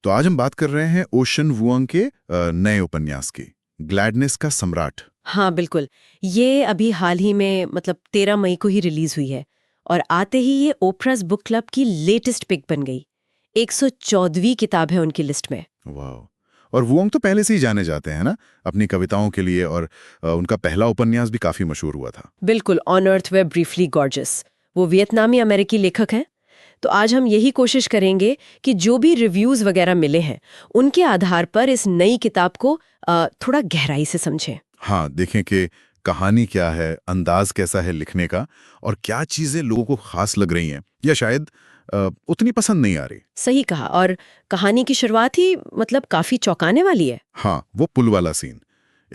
तो आज हम बात कर रहे हैं ओशन वुआंग के नए उपन्यास की, ग्लैडनेस का सम्राट। हाँ बिल्कुल। ये अभी हाल ही में मतलब 13 मई को ही रिलीज हुई है और आते ही ये ओपराज बुक क्लब की लेटेस्ट पिक बन गई। 114वीं किताब है उनकी लिस्ट में। वाह। और वुआंग तो पहले से ही जाने जाते हैं ना, अपनी कविताओं के लिए, और उनका पहला उपन्यास भी काफी मशहूर हुआ था। बिल्कुल, on earth we're briefly gorgeous. वो वियतनामी अमेरिकी लेखक हैं। तो आज हम यही कोशिश करेंगे कि जो भी रिव्यूज वगैरह मिले हैं उनके आधार पर इस नई किताब को थोड़ा गहराई से समझें। हाँ, देखें कि कहानी क्या है, अंदाज कैसा है लिखने का, और क्या चीजें लोगों को खास लग रही हैं या शायद उतनी पसंद नहीं आ रही। सही कहा। और कहानी की शुरुआत ही मतलब काफी चौंकाने वाली है। हाँ, वो पुल वाला सीन।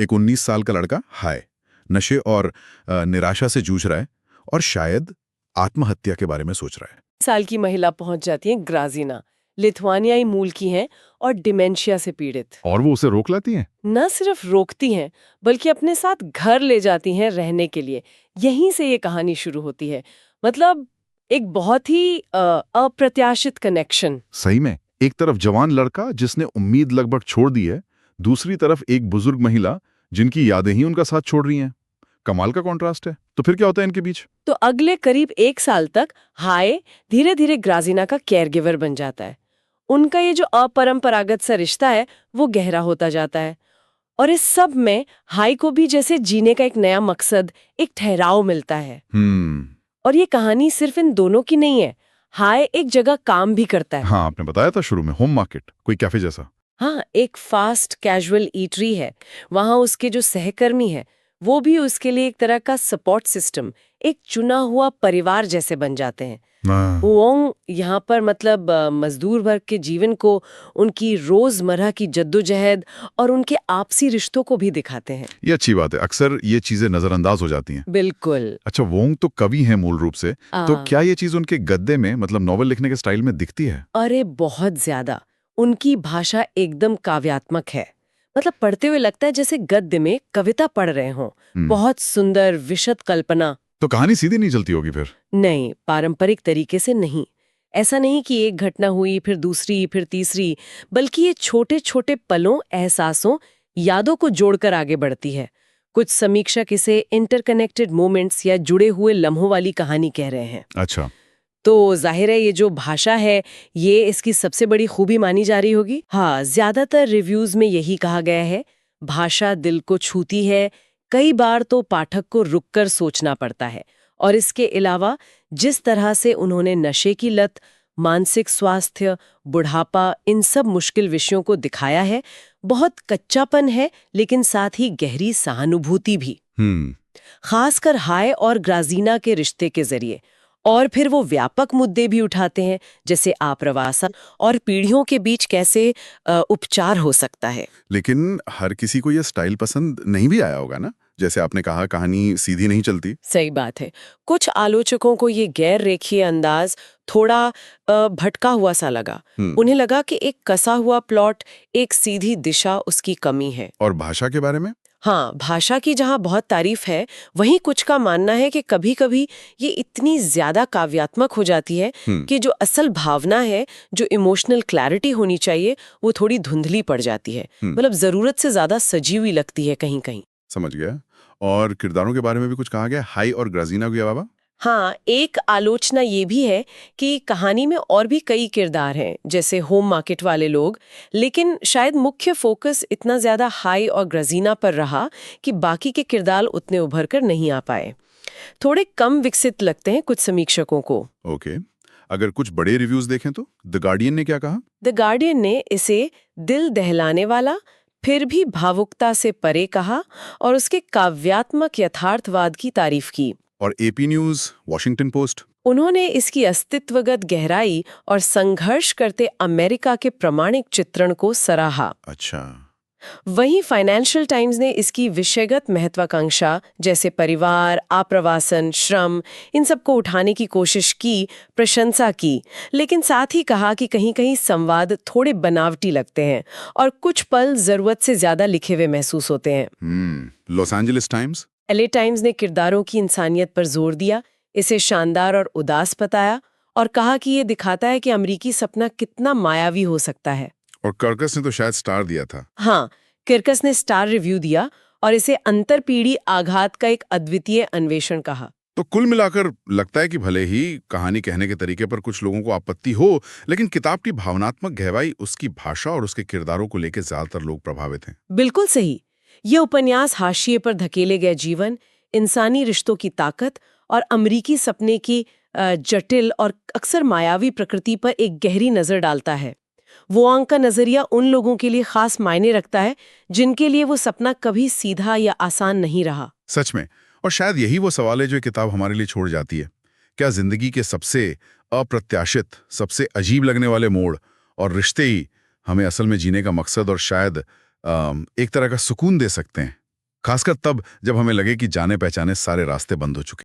एक 19 साल का लड़का हाय नशे और निराशा से जूझ रहा है, और शायद आत्महत्या के बारे में सोच रहा है। साल की महिला पहुंच जाती है ग्राजीना, लिथुआनियाई मूल की हैं और डिमेंशिया से पीड़ित। और वो उसे रोक लाती हैं। न सिर्फ रोकती हैं बल्कि अपने साथ घर ले जाती हैं रहने के लिए। यहीं से ये कहानी शुरू होती है। मतलब एक बहुत ही अप्रत्याशित कनेक्शन। सही में, एक तरफ जवान लड़का जिसने उम्मीद लगभग छोड़ दी है, दूसरी तरफ एक बुजुर्ग महिला जिनकी यादें ही उनका साथ छोड़ रही हैं। कमाल का कॉन्ट्रास्ट है। तो फिर क्या होता है इनके बीच? तो अगले करीब 1 साल तक हाय धीरे धीरे ग्राजीना का केयरगिवर बन जाता है। उनका ये जो अपरंपरागत सा रिश्ता है वो गहरा होता जाता है। और इस सब में हाई को भी जैसे जीने का एक नया मकसद, एक ठहराव मिलता है। और ये कहानी सिर्फ इन दोनों की नहीं है। हाय एक जगह काम भी करता है। हाँ, आपने बताया था शुरू में, होम मार्केट, कोई कैफे जैसा। हाँ, एक फास्ट कैजुअल ईटरी है। वहाँ उसके जो सहकर्मी है वो भी उसके लिए एक तरह का सपोर्ट सिस्टम, एक चुना हुआ परिवार जैसे बन जाते हैं। वोंग यहाँ पर मतलब मजदूर वर्ग के जीवन को, उनकी रोजमर्रा की जद्दोजहद और उनके आपसी रिश्तों को भी दिखाते हैं। ये अच्छी बात है, अक्सर ये चीजें नजरअंदाज हो जाती हैं। बिल्कुल। अच्छा, वोंग तो कवि हैं मूल रूप से, तो क्या ये चीज उनके गद्य में, मतलब नॉवल लिखने के स्टाइल में दिखती है? अरे बहुत ज्यादा। उनकी भाषा एकदम काव्यात्मक है। मतलब पढ़ते हुए लगता है जैसे गद्य में कविता पढ़ रहे हों। बहुत सुंदर विशद कल्पना। तो कहानी सीधी नहीं चलती होगी फिर? नहीं, पारंपरिक तरीके से नहीं। ऐसा नहीं कि एक घटना हुई फिर दूसरी फिर तीसरी, बल्कि ये छोटे छोटे पलों, एहसासों, यादों को जोड़कर आगे बढ़ती है। कुछ समीक्षक इसे इंटरकनेक्टेड मोमेंट्स या जुड़े हुए लम्हों वाली कहानी कह रहे हैं। अच्छा। तो जाहिर है ये जो भाषा है ये इसकी सबसे बड़ी खूबी मानी जा रही होगी। हाँ, ज्यादातर रिव्यूज में यही कहा गया है। भाषा दिल को छूती है। कई बार तो पाठक को रुककर सोचना पड़ता है। और इसके अलावा जिस तरह से उन्होंने नशे की लत, मानसिक स्वास्थ्य, बुढ़ापा, इन सब मुश्किल विषयों को दिखाया है, बहुत कच्चापन है लेकिन साथ ही गहरी सहानुभूति भी। खासकर हाय और ग्राजीना के रिश्ते के जरिए। और फिर वो व्यापक मुद्दे भी उठाते हैं, जैसे आप्रवासन और पीढ़ियों के बीच कैसे उपचार हो सकता है। लेकिन हर किसी को ये स्टाइल पसंद नहीं भी आया होगा ना? जैसे आपने कहा, कहानी सीधी नहीं चलती। सही बात है। कुछ आलोचकों को ये गैर रेखीय अंदाज थोड़ा भटका हुआ सा लगा। उन्हें लगा कि एक कसा हुआ प्लॉट, एक सीधी दिशा उसकी कमी है। और भाषा के बारे में? हाँ, भाषा की जहाँ बहुत तारीफ है, वहीं कुछ का मानना है कि कभी-कभी ये इतनी ज्यादा काव्यात्मक हो जाती है कि जो असल भावना है, जो इमोशनल क्लैरिटी होनी चाहिए, वो थोड़ी धुंधली पड़ जाती है। मतलब जरूरत से ज्यादा सजी हुई लगती है कहीं-कहीं। समझ गया। और किरदारों के बारे में भी कुछ कहा गया, हाई और ग्राजीना के अलावा? हाँ, एक आलोचना ये भी है कि कहानी में और भी कई किरदार हैं, जैसे होम मार्केट वाले लोग, लेकिन शायद मुख्य फोकस इतना ज्यादा हाई और ग्राजीना पर रहा कि बाकी के किरदार उतने उभर कर नहीं आ पाए। थोड़े कम विकसित लगते हैं कुछ समीक्षकों को। ओके। अगर कुछ बड़े रिव्यूज देखें तो द गार्डियन ने क्या कहा? द गार्डियन ने इसे दिल दहलाने वाला, फिर भी भावुकता से परे कहा और उसके काव्यात्मक यथार्थवाद की तारीफ की। और एपी न्यूज, वॉशिंगटन पोस्ट? उन्होंने इसकी अस्तित्वगत गहराई और संघर्ष करते अमेरिका के प्रामाणिक चित्रण को सराहा। अच्छा। वहीं फाइनेंशियल टाइम्स ने इसकी विषयगत महत्वाकांक्षा, जैसे परिवार, आप्रवासन, श्रम, इन सब को उठाने की कोशिश की, प्रशंसा की, लेकिन साथ ही कहा कि कहीं-कहीं संवाद थोड़े बनावटी लगते हैं और कुछ पल जरूरत से ज्यादा लिखे हुए महसूस होते हैं। Los Angeles times? LA times ने किरदारों की इंसानियत पर जोर दिया, इसे शानदार और उदास बताया और कहा कि ये दिखाता है कि अमेरिकी सपना कितना मायावी हो सकता है। और कर्कस ने तो शायद स्टार दिया था। हाँ, किर्कस ने स्टार रिव्यू दिया और इसे अंतरपीढ़ी आघात का एक अद्वितीय अन्वेषण कहा। तो कुल मिलाकर लगता है कि भले ही कहानी कहने के तरीके पर कुछ लोगों को आपत्ति हो, लेकिन किताब की भावनात्मक गहराई, उसकी भाषा और उसके किरदारों को लेकर ज्यादातर लोग प्रभावित हैं। बिल्कुल सही। ये उपन्यास हाशिए पर धकेले गए जीवन, इंसानी रिश्तों की ताकत और अमरीकी सपने की जटिल और अक्सर मायावी प्रकृति पर एक गहरी नजर डालता है। वोआंग का नजरिया उन लोगों के लिए खास मायने रखता है जिनके लिए वो सपना कभी सीधा या आसान नहीं रहा। सच में। और शायद यही वो सवाल है जो ये किताब हमारे लिए छोड़ जाती है। क्या जिंदगी के सबसे अप्रत्याशित, सबसे अजीब लगने वाले मोड़ और रिश्ते ही हमें असल में जीने का मकसद और शायद एक तरह का सुकून दे सकते हैं, खासकर तब जब हमें लगे कि जाने पहचाने सारे रास्ते बंद हो चुके।